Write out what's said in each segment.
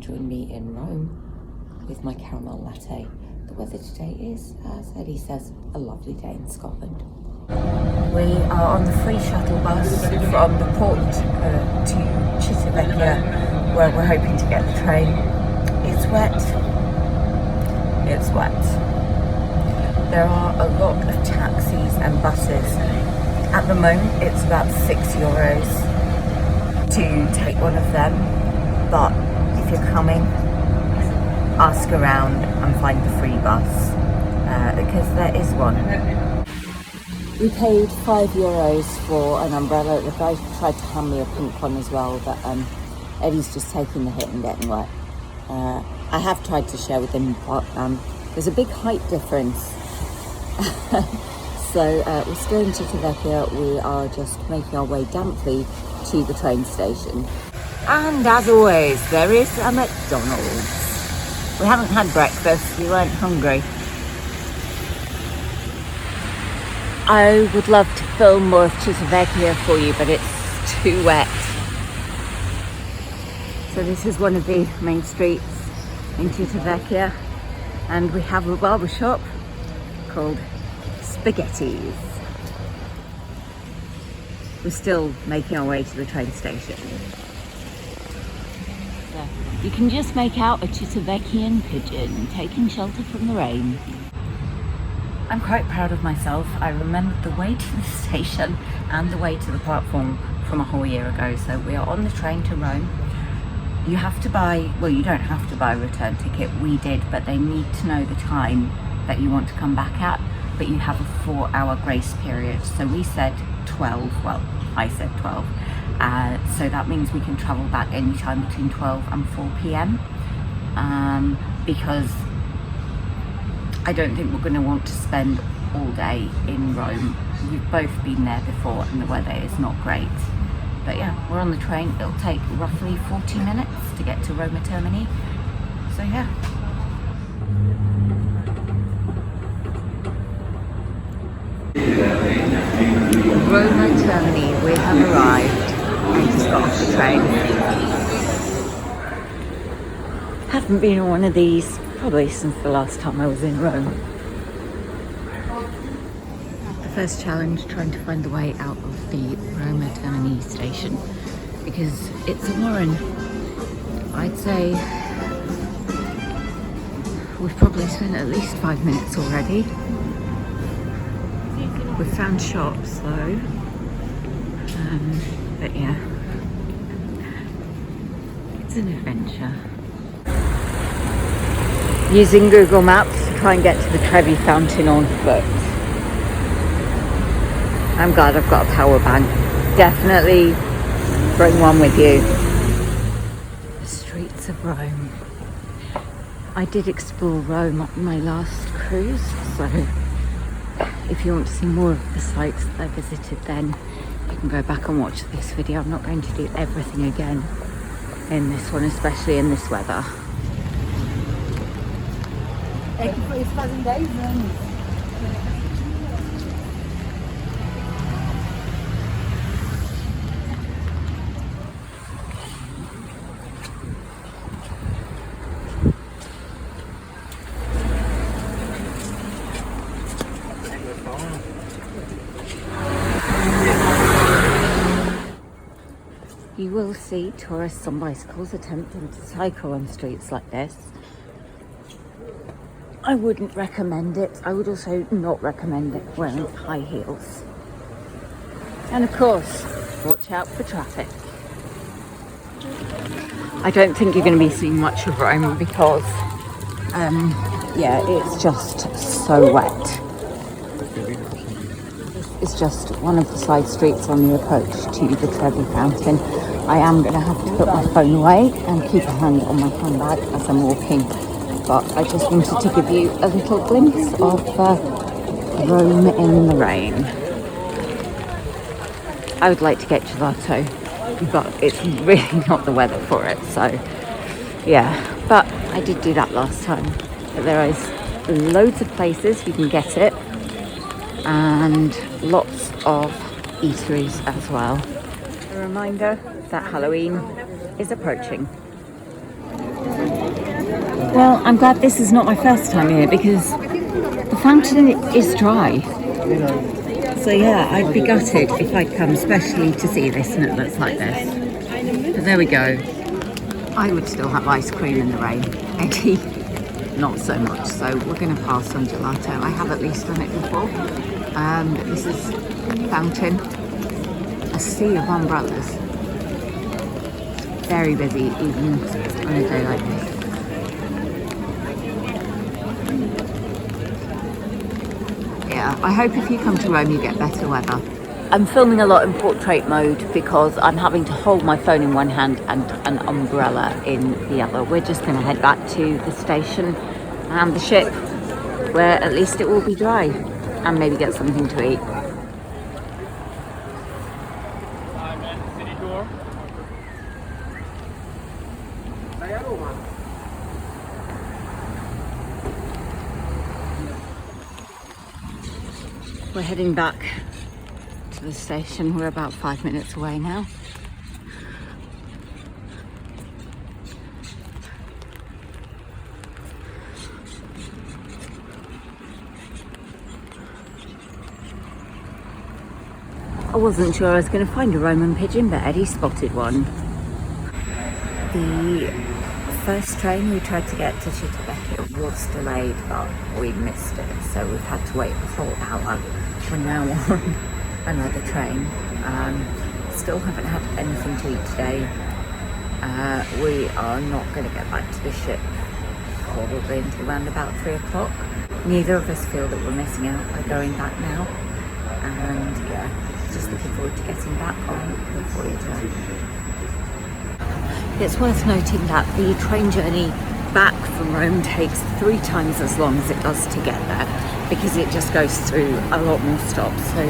join me in Rome with my caramel latte. The weather today is, as Eddie says, a lovely day in Scotland. We are on the free shuttle bus from the port to Civitavecchia, where we're hoping to get the train. It's wet. It's wet. There are a lot of taxis and buses. At the moment, it's about €6 to take one of them. But if you're coming, ask around and find the free bus, because there is one. We paid €5 for an umbrella. The guy tried to hand me a pink one as well, but Eddie's just taking the hit and getting wet. I have tried to share with him, but there's a big height difference. So we're still in Civitavecchia. We are just making our way damply to the train station. And as always, there is a McDonald's. We haven't had breakfast, we weren't hungry. I would love to film more of Civitavecchia for you, but it's too wet. So this is one of the main streets in Civitavecchia, and we have a barber shop called Spaghetti's. We're still making our way to the train station. You can just make out a Civitavecchian pigeon taking shelter from the rain. I'm quite proud of myself. I remembered the way to the station and the way to the platform from a whole year ago. So we are on the train to Rome. You have to buy, well, you don't have to buy a return ticket. We did, but they need to know the time that you want to come back at. But you have a 4-hour grace period. So we said 12, well, I said 12. So that means we can travel back anytime between 12 and 4 p.m. Because I don't think we're going to want to spend all day in Rome. We've both been there before and the weather is not great. But yeah, we're on the train. It'll take roughly 40 minutes to get to Roma Termini. So yeah. Roma Termini, we have arrived. I just got off the train. Haven't been on one of these probably since the last time I was in Rome. The first challenge, trying to find the way out of the Roma Termini station, because it's a warren. I'd say we've probably spent at least 5 minutes already. We've found shops though, but yeah, it's an adventure. Using Google Maps to try and get to the Trevi fountain on foot. I'm glad I've got a power bank. Definitely bring one with you. The streets of Rome. I did explore Rome on my last cruise, so if you want to see more of the sites that I visited then, you can go back and watch this video. I'm not going to do everything again in this one, especially in this weather. Eles fazem 10 anos. You will see tourists on bicycles attempting to cycle on streets like this. I wouldn't recommend it. I would also not recommend it wearing high heels. And of course, watch out for traffic. I don't think you're going to be seeing much of Rome because, yeah, it's just so wet. It's just one of the side streets on the approach to the Trevi fountain. I am going to have to put my phone away and keep a hand on my handbag as I'm walking. But I just wanted to give you a little glimpse of Rome in the rain. I would like to get gelato, but it's really not the weather for it, so yeah. But I did do that last time. But there is loads of places you can get it, and lots of eateries as well. A reminder that Halloween is approaching. Well, I'm glad this is not my first time here because the fountain is dry. So yeah, I'd be gutted if I'd come especially to see this and it looks like this. But there we go. I would still have ice cream in the rain. Eddie, not so much. So we're going to pass on gelato. I have at least done it before. But this is fountain. A sea of umbrellas. Very busy even on a day like this. Yeah, I hope if you come to Rome you get better weather. I'm filming a lot in portrait mode because I'm having to hold my phone in one hand and an umbrella in the other. We're just going to head back to the station and the ship where at least it will be dry and maybe get something to eat. We're heading back to the station. We're about 5 minutes away now. I wasn't sure I was going to find a Roman pigeon, but Eddie spotted one. The first train we tried to get to Civitavecchia was delayed, but we missed it, so we've had to wait a whole hour. We're now on another train. Still haven't had anything to eat today. We are not going to get back to the ship probably until around about 3 o'clock. Neither of us feel that we're missing out by going back now, and yeah, just looking forward to getting back on the Voyager. It's worth noting that the train journey back from Rome takes 3 times as long as it does to get there because it just goes through a lot more stops. So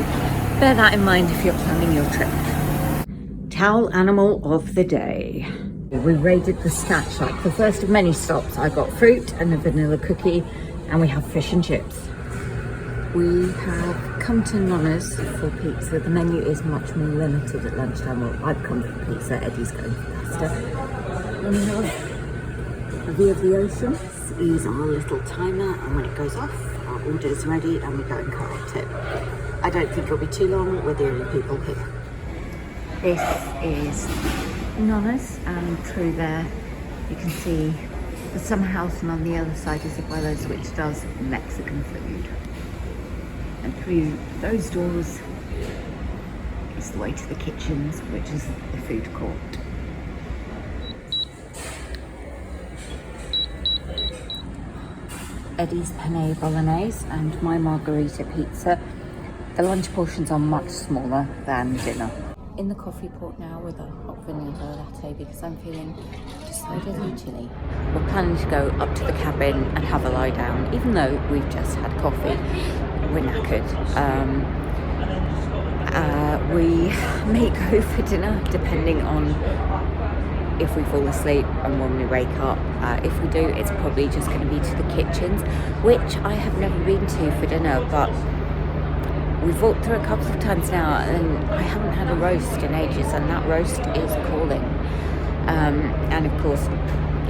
bear that in mind if you're planning your trip. Towel animal of the day. We raided the snack shack. The first of many stops. I got fruit and a vanilla cookie, and we have fish and chips. We have come to Nonna's for pizza. The menu is much more limited at lunchtime. Well, I've come for pizza, Eddie's going for pasta. And we have a view of the ocean. This is our little timer, and when it goes off, our order is ready and we go and collect it. I don't think it'll be too long, we're the only people here. This is Nonna's, and through there you can see the summer house, and on the other side is Abuela's, which does Mexican food. And through those doors is the way to the kitchens, which is the food court. Eddie's penne bolognese and my margarita pizza. The lunch portions are much smaller than dinner. In the coffee pot now with a hot vanilla latte because I'm feeling decidedly chilly. We're planning to go up to the cabin and have a lie down, even though we've just had coffee. We're knackered. We may go for dinner depending on if we fall asleep and when we wake up. If we do, it's probably just going to be to the kitchens, which I have never been to for dinner, but we've walked through a couple of times now and I haven't had a roast in ages, and that roast is calling. And of course,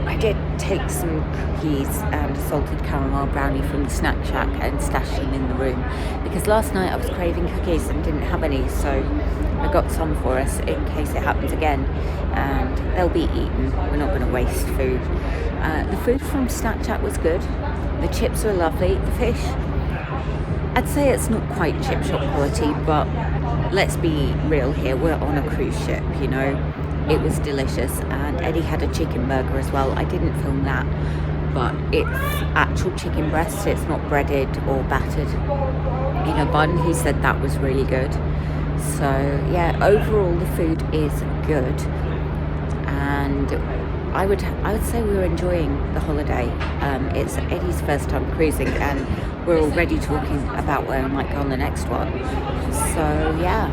I did take some cookies and a salted caramel brownie from the snack shack and stash them in the room because last night I was craving cookies and didn't have any, so I got some for us in case it happens again, and they'll be eaten. We're not going to waste food. The food from snack shack was good. The chips were lovely. The fish, I'd say it's not quite chip shop quality, but let's be real here, we're on a cruise ship, you know. It was delicious, and Eddie had a chicken burger as well. I didn't film that, but it's actual chicken breast, it's not breaded or battered in a bun. He said that was really good. So yeah, overall the food is good, and I would say we were enjoying the holiday. It's Eddie's first time cruising, and we're already talking about where I might go on the next one. So yeah.